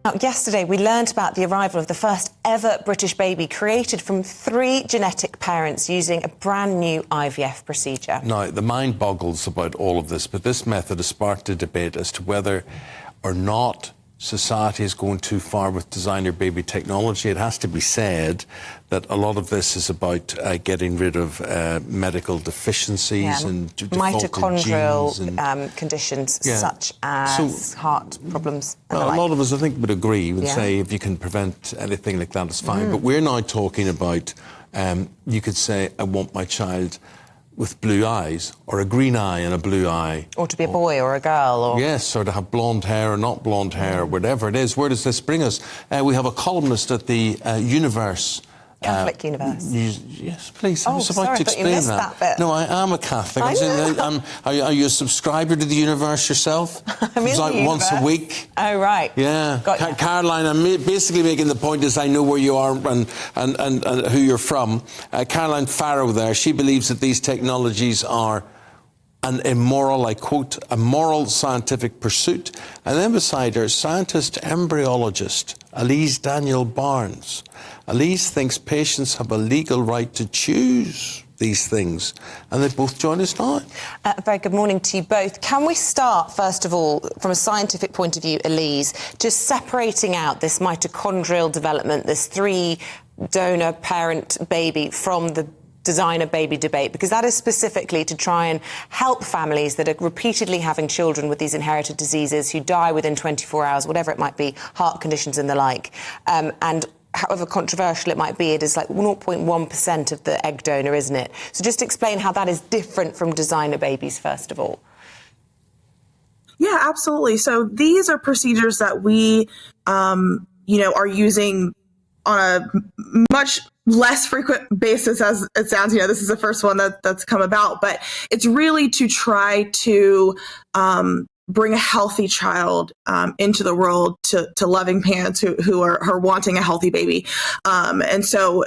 Now, yesterday, we learned about the arrival of the first ever British baby created from 3 genetic parents using a brand new IVF procedure. Now, the mind boggles about all of this, but this method has sparked a debate as to whether or not society is going too far with designer baby technology. It has to be said that a lot of this is about getting rid of medical deficiencies and mitochondrial conditions such as heart problems and the like. A lot of us, I think, would agree and say if you can prevent anything like that, it's fine. But we're now talking about, you could say, I want my child with blue eyes, or a green eye and a blue eye. Or to be a boy or a girl. Or... Yes, or to have blonde hair or not blonde hair, whatever it is. Where does this bring us? We have a columnist at the Universe. Catholic Universe. Yes, please. I was about sorry, to I thought you explain missed that bit. No, I am a Catholic. Are you a subscriber to the Universe yourself? I'm in the Universe. Once a week. Oh, right. Yeah. Caroline, I'm basically making the point is I know where you are and who you're from. Caroline Farrow there, she believes that these technologies are an immoral, I quote, a moral scientific pursuit. And then beside her, scientist embryologist Alease Daniel Barnes. Alease thinks patients have a legal right to choose these things. And they both join us now. Very good morning to you both. Can we start, first of all, from a scientific point of view, Alease, just separating out this mitochondrial development, this 3 donor parent baby from the designer baby debate, because that is specifically to try and help families that are repeatedly having children with these inherited diseases who die within 24 hours, whatever it might be, heart conditions and the like. And however controversial it might be, it is like 0.1% of the egg donor, isn't it? So just explain how that is different from designer babies, first of all. Yeah, absolutely. So these are procedures that we, are using on a much less frequent basis, as it sounds. This is the first one that's come about, but it's really to try to bring a healthy child into the world to loving parents who are wanting a healthy baby. And so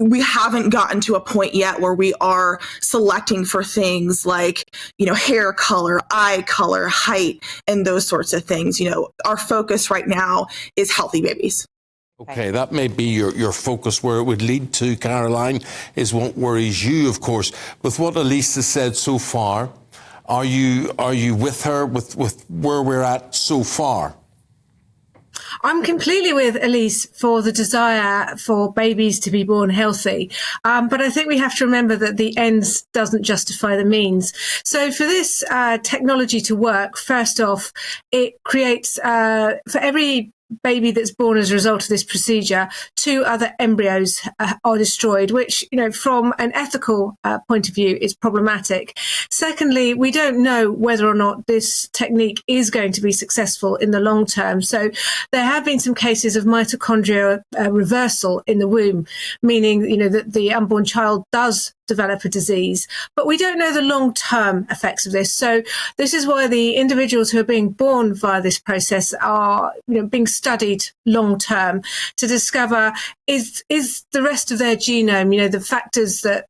we haven't gotten to a point yet where we are selecting for things like, hair color, eye color, height, and those sorts of things. Our focus right now is healthy babies. Okay, that may be your focus. Where it would lead to, Caroline, is what worries you, of course. With what Alease has said so far, are you with her with where we're at so far? I'm completely with Alease for the desire for babies to be born healthy. But I think we have to remember that the ends doesn't justify the means. So for this technology to work, first off, it creates, for every baby that's born as a result of this procedure, 2 other embryos are destroyed, which, from an ethical point of view, is problematic. Secondly, we don't know whether or not this technique is going to be successful in the long term. So there have been some cases of mitochondrial reversal in the womb, meaning, that the unborn child does develop a disease, but we don't know the long-term effects of this. So this is why the individuals who are being born via this process are, being studied long-term to discover is the rest of their genome, the factors that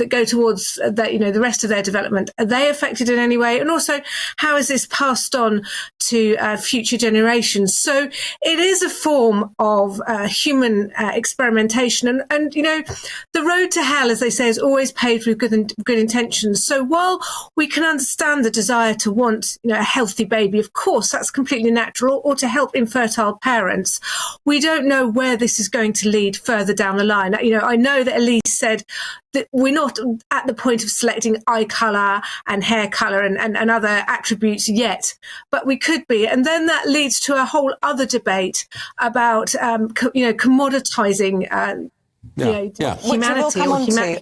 go towards the rest of their development, are they affected in any way? And also, how is this passed on to future generations? So it is a form of human experimentation, and the road to hell, as they say, is always paved with good intentions. So while we can understand the desire to want a healthy baby, of course that's completely natural, or to help infertile parents, we don't know where this is going to lead further down the line. I know that Alease said that we're not at the point of selecting eye colour and hair colour and other attributes yet, but we could be. And then that leads to a whole other debate about, commoditising humanity,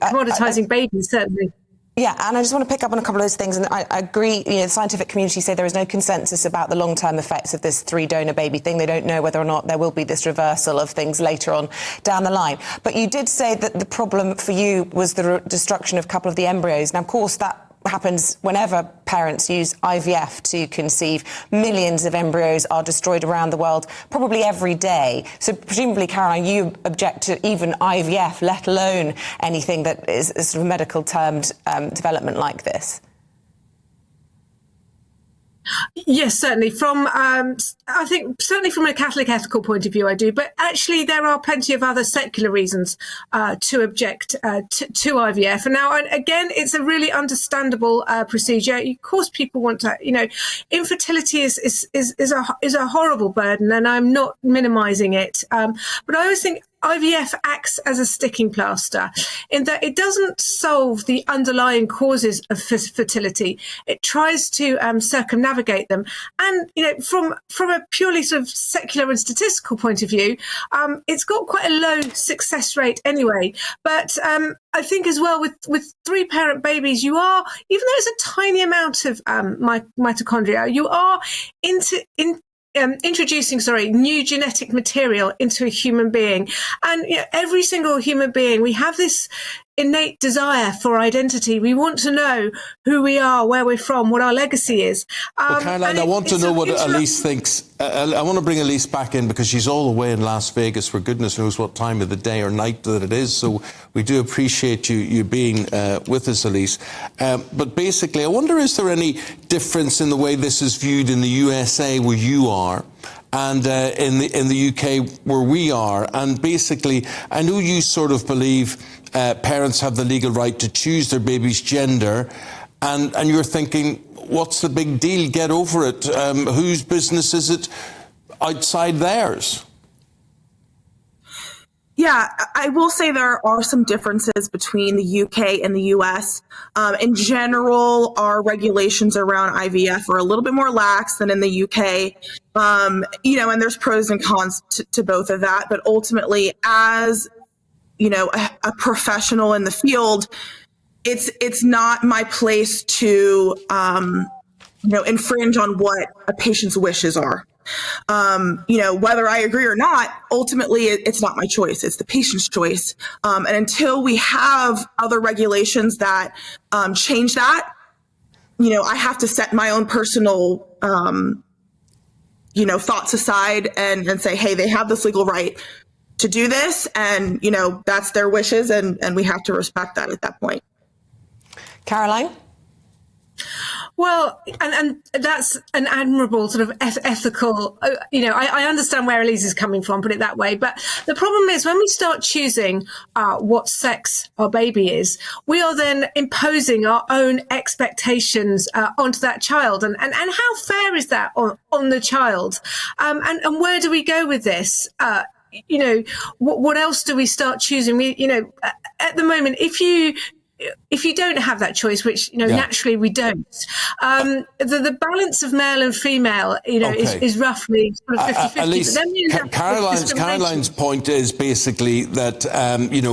commoditising babies, certainly. Yeah, and I just want to pick up on a couple of those things. And I agree, the scientific community say there is no consensus about the long-term effects of this 3-donor baby thing. They don't know whether or not there will be this reversal of things later on down the line. But you did say that the problem for you was the destruction of a couple of the embryos. Now, of course, that happens whenever parents use IVF to conceive. Millions of embryos are destroyed around the world, probably every day. So presumably, Caroline, you object to even IVF, let alone anything that is a sort of medical termed development like this. Yes, certainly. I think certainly from a Catholic ethical point of view, I do. But actually, there are plenty of other secular reasons to object to IVF. And now, again, it's a really understandable procedure. Of course, people want to. Infertility is a horrible burden, and I'm not minimising it. But I always think IVF acts as a sticking plaster in that it doesn't solve the underlying causes of fertility. It tries to circumnavigate them. And, from a purely sort of secular and statistical point of view, it's got quite a low success rate anyway. But I think as well with three-parent babies, you are, even though it's a tiny amount of mitochondria, you are introducing new genetic material into a human being. And every single human being, we have this innate desire for identity. We want to know who we are, where we're from, what our legacy is. Well, Caroline, I want to know what Alease thinks. I want to bring Alease back in because she's all the way in Las Vegas for goodness knows what time of the day or night that it is. So we do appreciate you being with us, Alease. But basically, I wonder, is there any difference in the way this is viewed in the USA where you are and in the UK where we are? And basically, I know you sort of believe parents have the legal right to choose their baby's gender, and you're thinking, what's the big deal? Get over it. Whose business is it outside theirs? Yeah, I will say there are some differences between the UK and the US. In general, our regulations around IVF are a little bit more lax than in the UK. And there's pros and cons to both of that. But ultimately, as a professional in the field, it's not my place to infringe on what a patient's wishes are. Whether I agree or not, ultimately it's not my choice. It's the patient's choice. And until we have other regulations that change that, I have to set my own personal thoughts aside and say, hey, they have this legal right to do this, and that's their wishes, and we have to respect that at that point. Caroline? Well, and that's an admirable sort of ethical, I understand where Alease is coming from, put it that way. But the problem is when we start choosing what sex our baby is, we are then imposing our own expectations onto that child. And how fair is that on the child? And where do we go with this? What else do we start choosing? At the moment, if you don't have that choice, which naturally we don't, the balance of male and female, is roughly sort of 50-50. Caroline's point is basically that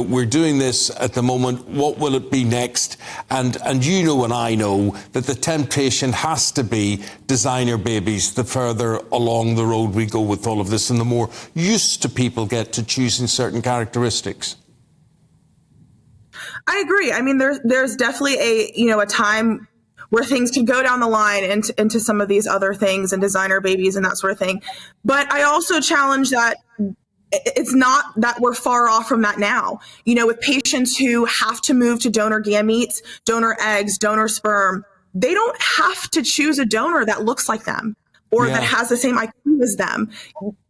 we're doing this at the moment. What will it be next? And and I know that the temptation has to be designer babies. The further along the road we go with all of this, and the more used to people get to choosing certain characteristics. I agree. I mean, there's definitely a time where things can go down the line into some of these other things and designer babies and that sort of thing. But I also challenge that it's not that we're far off from that now. With patients who have to move to donor gametes, donor eggs, donor sperm, they don't have to choose a donor that looks like them or that has the same IQ as them.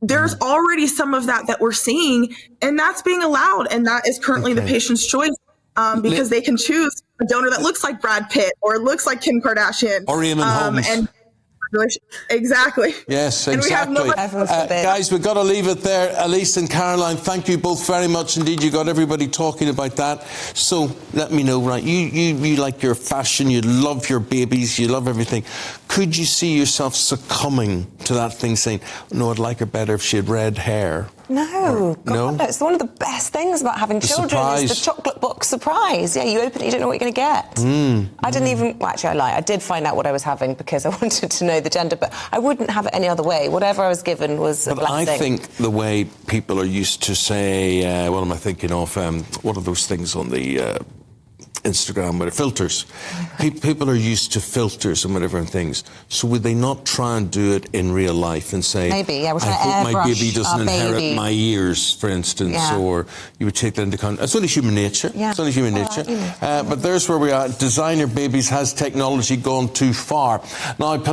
There's already some of that we're seeing, and that's being allowed, and that is currently the patient's choice. Because they can choose a donor that looks like Brad Pitt or looks like Kim Kardashian. Or Eamon Holmes. Exactly. Yes, exactly. Guys, we've got to leave it there. Alease and Caroline, thank you both very much indeed. You got everybody talking about that. So let me know, right? You like your fashion, you love your babies, you love everything. Could you see yourself succumbing to that thing, saying, no, I'd like her better if she had red hair? No, no. It's one of the best things about having children is the chocolate box surprise. Yeah, you open it, you don't know what you're going to get. I didn't even, actually I lie, I did find out what I was having because I wanted to know the gender, but I wouldn't have it any other way. Whatever I was given was a blessing. I think the way people are used to say, what am I thinking of? What are those things on the Instagram, where filters. People are used to filters and whatever and things. So would they not try and do it in real life and say, maybe, yeah, I hope my baby doesn't inherit my ears, for instance, or you would take that into account. It's only human nature. Yeah. It's only human nature. But there's where we are. Designer babies, has technology gone too far? Now,